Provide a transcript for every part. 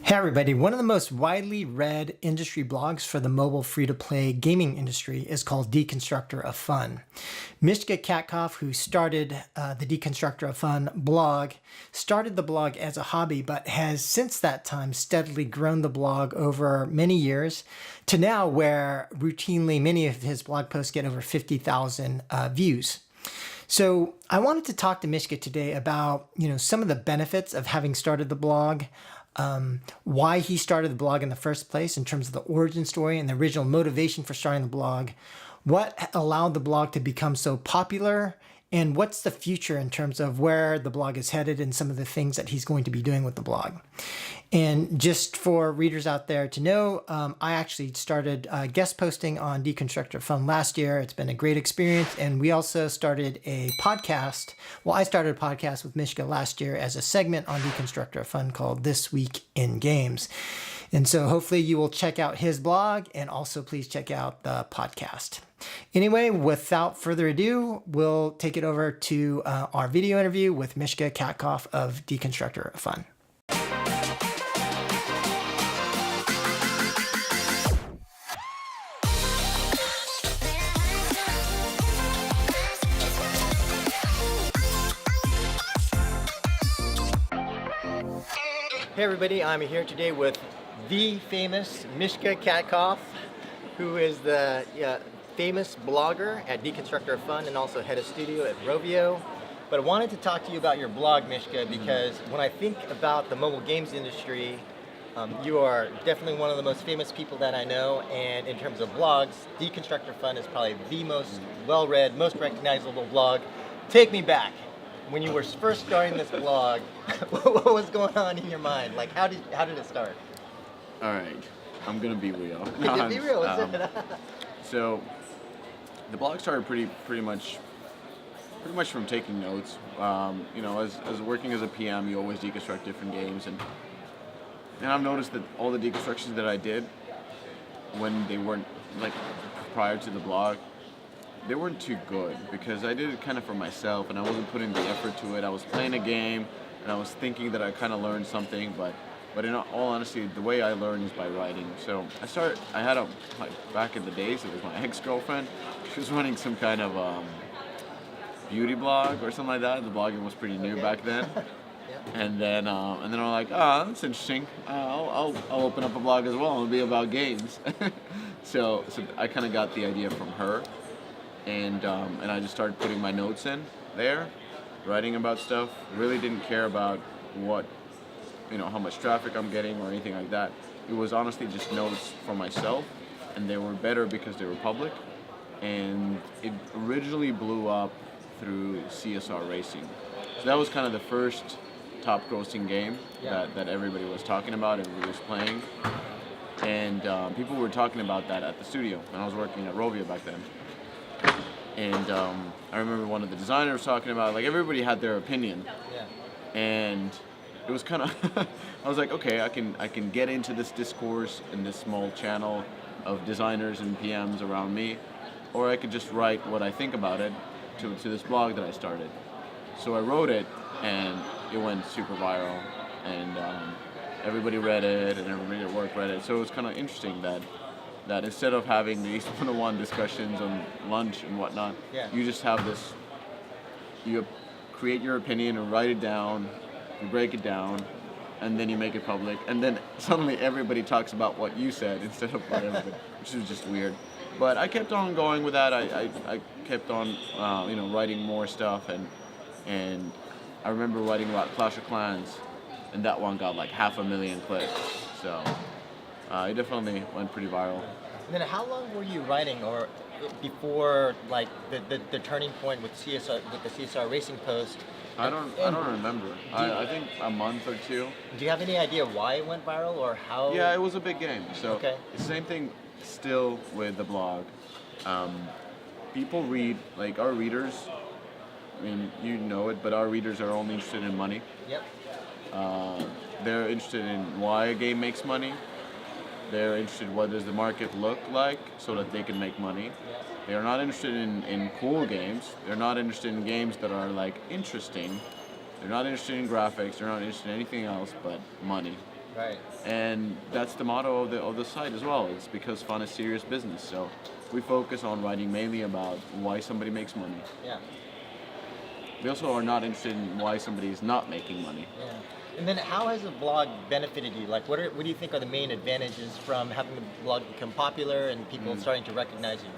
Hey everybody, one of the most widely read industry blogs for the mobile free-to-play gaming industry is called Deconstructor of Fun. Miska Katkoff, who started the Deconstructor of Fun blog, started the blog as a hobby, but has since that time steadily grown the blog over many years to now where routinely many of his blog posts get over 50,000 views. So I wanted to talk to Miska today about, some of the benefits of having started the blog, why he started the blog in the first place in terms of the origin story and the original motivation for starting the blog, what allowed the blog to become so popular, and what's the future in terms of where the blog is headed and some of the things that he's going to be doing with the blog. And just for readers out there to know, I actually started guest posting on Deconstructor of Fun last year. It's been a great experience. And we also started a podcast. Well, I started a podcast with Miska last year as a segment on Deconstructor of Fun called This Week in Games. And so hopefully you will check out his blog and also please check out the podcast. Anyway, without further ado, we'll take it over to our video interview with Miska Katkoff of Deconstructor of Fun. Hey everybody, I'm here today with the famous Miska Katkoff, who is the famous blogger at Deconstructor of Fun and also head of studio at Rovio. But I wanted to talk to you about your blog, Miska, because when I think about the mobile games industry, you are definitely one of the most famous people that I know, and in terms of blogs, Deconstructor of Fun is probably the most well-read, most recognizable blog. Take me back. When you were first starting this blog, what was going on in your mind? Like, how did it start? All right, I'm gonna be real. Be real. What's it? So, the blog started pretty much from taking notes. As working as a PM, you always deconstruct different games, and I've noticed that all the deconstructions that I did when they weren't like prior to the blog, they weren't too good because I did it kind of for myself and I wasn't putting the effort to it. I was playing a game and I was thinking that I kind of learned something, but in all honesty, the way I learn is by writing. So I had back in the days, it was my ex-girlfriend. She was running some kind of beauty blog or something like that. The blogging was pretty new back then. And then I'm like, that's interesting. I'll open up a blog as well. It'll be about games. so I kind of got the idea from her. And I just started putting my notes in there, writing about stuff. Really didn't care about how much traffic I'm getting or anything like that. It was honestly just notes for myself, and they were better because they were public. And it originally blew up through CSR racing. So that was kind of the first top grossing game that everybody was talking about, everybody was playing. And people were talking about that at the studio, and I was working at Rovio back then. And I remember one of the designers talking about, like, everybody had their opinion. And it was kind of, I was like, okay, I can get into this discourse in this small channel of designers and PMs around me, or I could just write what I think about it to this blog that I started. So I wrote it, and it went super viral, and everybody read it, and everybody at work read it. So it was kind of interesting that instead of having these one-on-one discussions on lunch and whatnot, you just have this, you create your opinion and write it down, you break it down, and then you make it public, and then suddenly everybody talks about what you said instead of what everybody, which is just weird. But I kept on going with that. I kept on, writing more stuff, and I remember writing about Clash of Clans, and that one got like 500,000 clicks. So it definitely went pretty viral. And then how long were you writing, or before like the turning point with the CSR racing post? I don't remember. I think a month or two. Do you have any idea why it went viral or how? Yeah, it was a big game. So okay. It's the same thing still with the blog. People read, like our readers, I mean, you know it, but our readers are only interested in money. Yep. They're interested in why a game makes money. They're interested in what does the market look like so that they can make money. They are not interested in cool games. They're not interested in games that are, like, interesting. They're not interested in graphics. They're not interested in anything else but money. Right. And that's the motto of the site as well. It's because fun is serious business. So we focus on writing mainly about why somebody makes money. Yeah. We also are not interested in why somebody is not making money. Yeah. And then how has the blog benefited you? Like, what do you think are the main advantages from having the blog become popular and people starting to recognize you?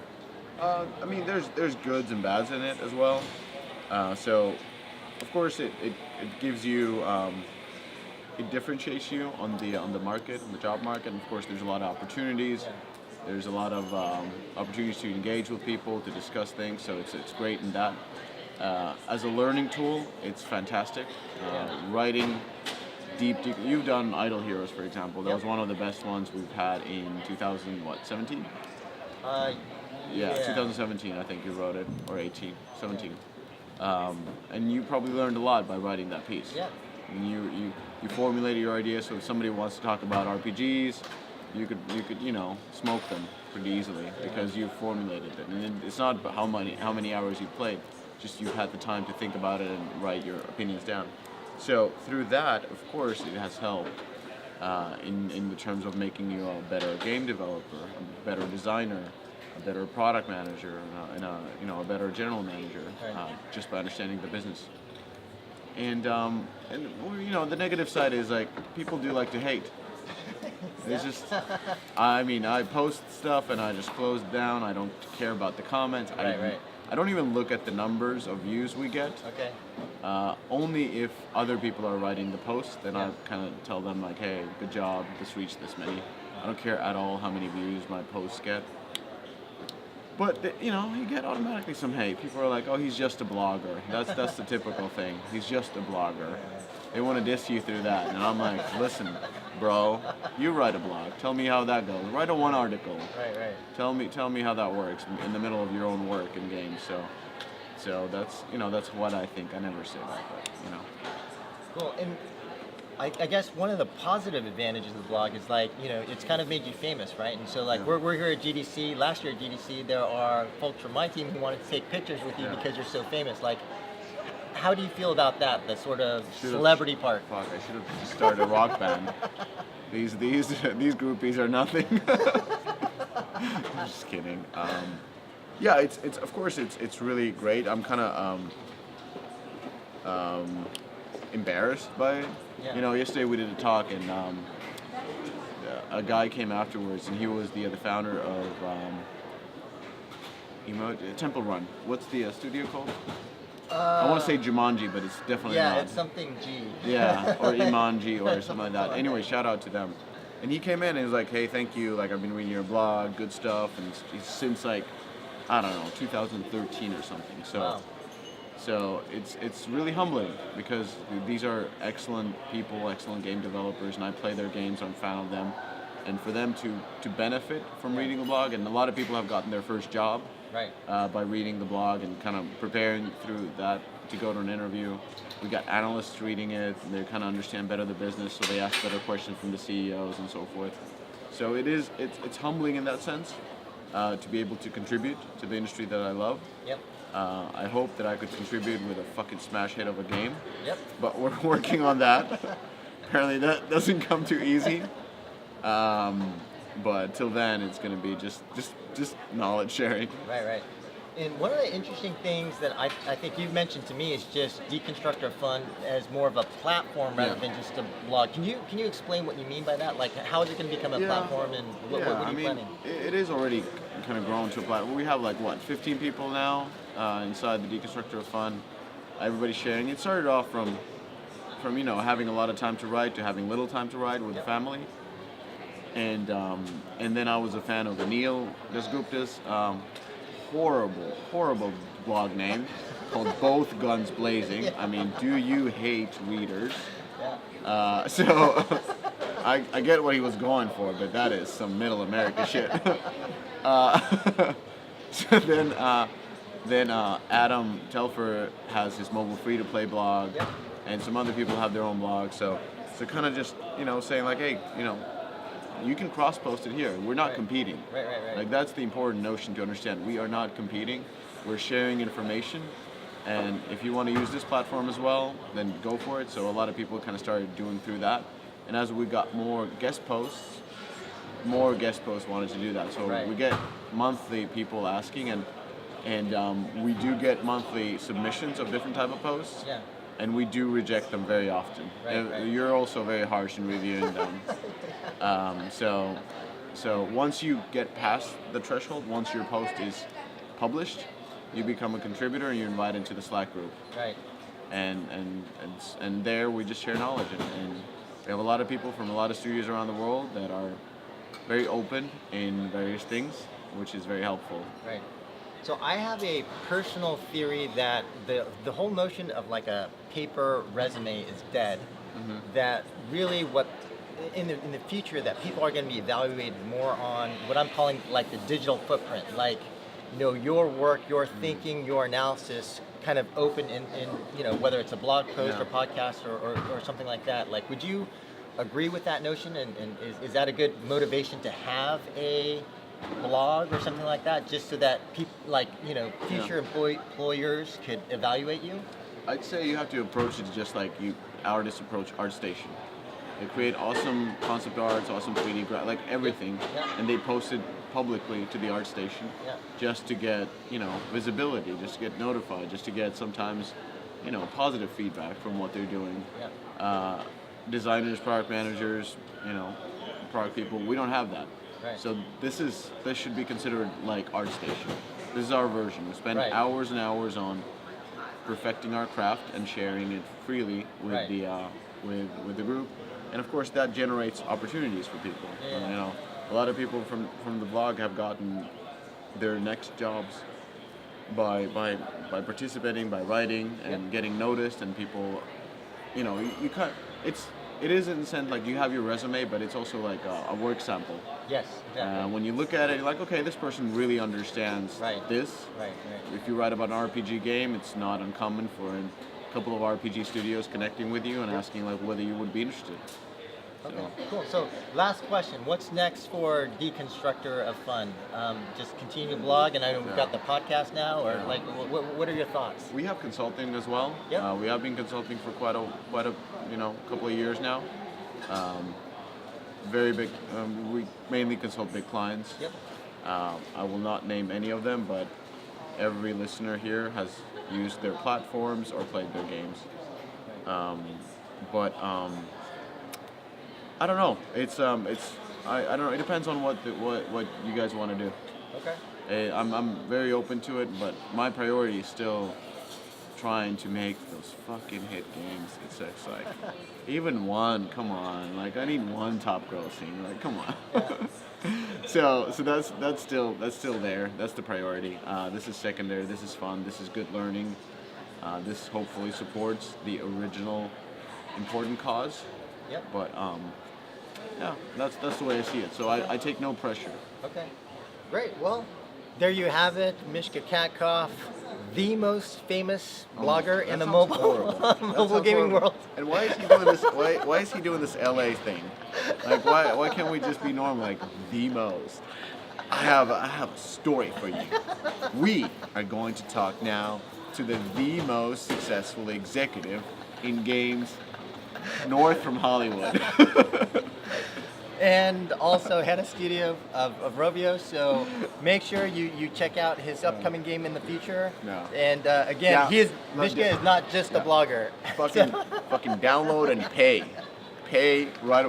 I mean, there's goods and bads in it as well. So, of course, it gives you, it differentiates you on the market, on the job market. And of course, there's a lot of opportunities. Yeah. There's a lot of opportunities to engage with people, to discuss things. So it's great in that. As a learning tool, it's fantastic. Writing deep. You've done Idle Heroes, for example. That was one of the best ones we've had in 2017. Yeah, 2017, I think you wrote it, or 17. And you probably learned a lot by writing that piece. Yeah. And you formulated your ideas, so if somebody wants to talk about RPGs, you could smoke them pretty easily because you formulated it. And it's not about how many hours you've played, just you've had the time to think about it and write your opinions down. So through that, of course, it has helped in the terms of making you a better game developer, a better designer, a better product manager, and a better general manager, just by understanding the business. And the negative side is like people do like to hate. It's just, I mean, I post stuff and I just close it down. I don't care about the comments. I don't even look at the numbers of views we get. Okay. Only if other people are writing the post, then I kind of tell them like, hey, good job, this reached this many. I don't care at all how many views my posts get. But you get automatically some hate. People are like, oh, he's just a blogger. That's the typical thing. He's just a blogger. They want to diss you through that, and I'm like, listen, bro, you write a blog. Tell me how that goes. Write a one article. Right. Tell me how that works in the middle of your own work and games. So that's that's what I think. I never say that, but Cool. And I guess one of the positive advantages of the blog is like, it's kind of made you famous, right? And so like we're here at GDC. Last year at GDC, there are folks from my team who wanted to take pictures with you because you're so famous. Like, how do you feel about that? The sort of celebrity part. Fuck, I should have just started a rock band. These groupies are nothing. I'm just kidding. Yeah, it's of course it's really great. I'm kind of embarrassed by it. Yeah. Yesterday we did a talk and a guy came afterwards and he was the founder of Temple Run. What's the studio called? I want to say Jumanji, but it's definitely not. Yeah, it's something G. Yeah, or Imanji or something like that. Anyway, shout out to them. And he came in and he was like, hey, thank you. Like, I've been reading your blog, good stuff. And it's since like, I don't know, 2013 or something. So, wow. So it's really humbling because these are excellent people, excellent game developers, and I play their games, I'm a fan of them. And for them to benefit from reading the blog, and a lot of people have gotten their first job by reading the blog and kind of preparing through that to go to an interview. We got analysts reading it, and they kind of understand better the business, so they ask better questions from the CEOs and so forth. So it's humbling in that sense to be able to contribute to the industry that I love. Yep. I hope that I could contribute with a fucking smash hit of a game. Yep. But we're working on that. Apparently that doesn't come too easy. But till then, it's going to be just knowledge sharing. Right. And one of the interesting things that I think you've mentioned to me is just Deconstructor of Fun as more of a platform rather than just a blog. Can you explain what you mean by that? Like, how is it going to become a platform, and what are you planning? It is already kind of grown to a platform. We have 15 people now inside the Deconstructor of Fun. Everybody's sharing. It started off from having a lot of time to write to having little time to write with the family. And then I was a fan of Anil Dasgupta's horrible blog name called Both Guns Blazing. I mean, do you hate readers? So I get what he was going for, but that is some middle America shit. So then Adam Telfer has his mobile free-to-play blog, and some other people have their own blogs. So kind of just saying like, hey, you can cross-post it here. We're not competing. Right. Like, that's the important notion to understand. We are not competing. We're sharing information. And if you want to use this platform as well, then go for it. So a lot of people kind of started doing through that. And as we got more guest posts wanted to do that. So Right. we get monthly people asking, and we do get monthly submissions of different type of posts. Yeah. And we do reject them very often. Right. You're also very harsh in reviewing them. So once you get past the threshold, once your post is published, you become a contributor and you're invited into the Slack group. Right. And there we just share knowledge, and we have a lot of people from a lot of studios around the world that are very open in various things, which is very helpful. Right. So I have a personal theory that the whole notion of like a paper resume is dead. Mm-hmm. That really what in the future that people are going to be evaluated more on what I'm calling like the digital footprint, like your work, your thinking, your analysis, kind of open in whether it's a blog post or podcast or something like that. Like, would you agree with that notion? And is that a good motivation to have a blog or something like that, just so that people future employers could evaluate you? I'd say you have to approach it just like artists approach ArtStation. They create awesome concept arts, awesome 3D like everything, and they post it publicly to the ArtStation just to get visibility, just to get notified, just to get sometimes positive feedback from what they're doing. Designers, product managers, product people, we don't have that. Right. So this should be considered like ArtStation. This is our version. We spend hours and hours on perfecting our craft and sharing it freely with with the group, and of course that generates opportunities for people. A lot of people from the blog have gotten their next jobs by participating, by writing, and getting noticed, and people, you can't. It is in a sense like you have your resume, but it's also like a work sample. Yes, exactly. When you look at it, you're like, okay, this person really understands this. Right. If you write about an RPG game, it's not uncommon for a couple of RPG studios connecting with you and asking like whether you would be interested. Okay, cool. So last question, what's next for Deconstructor of Fun? Just continue to blog, and I know we've got the podcast now, or like, what are your thoughts? We have consulting as well. Yep. We have been consulting for quite a couple of years now. Very big. We mainly consult big clients. Yep. I will not name any of them, but every listener here has used their platforms or played their games. I don't know. I don't know. It depends on what you guys want to do. Okay. I'm very open to it, but my priority is still trying to make those fucking hit games. It's like even one. Come on, like I need one top grossing. Like come on. So that's still there. That's the priority. This is secondary. This is fun. This is good learning. This hopefully supports the original important cause. Yep. But that's the way I see it. So I take no pressure. Okay. Great. Well, there you have it, Miska Katkoff, the most famous blogger in the mobile gaming world. And why is he doing this? Why is he doing this LA thing? Like why can't we just be normal? Like the most. I have a story for you. We are going to talk now to the most successful executive in games north from Hollywood. And also head of studio of Rovio, so make sure you check out his upcoming game in the future. No. And again, Miska is not just a blogger. Fucking download and pay.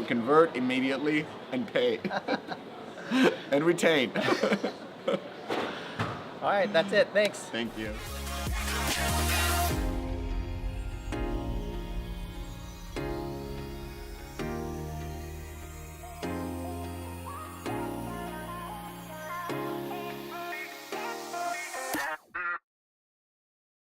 Convert immediately and pay. And retain. All right, that's it. Thanks. Thank you.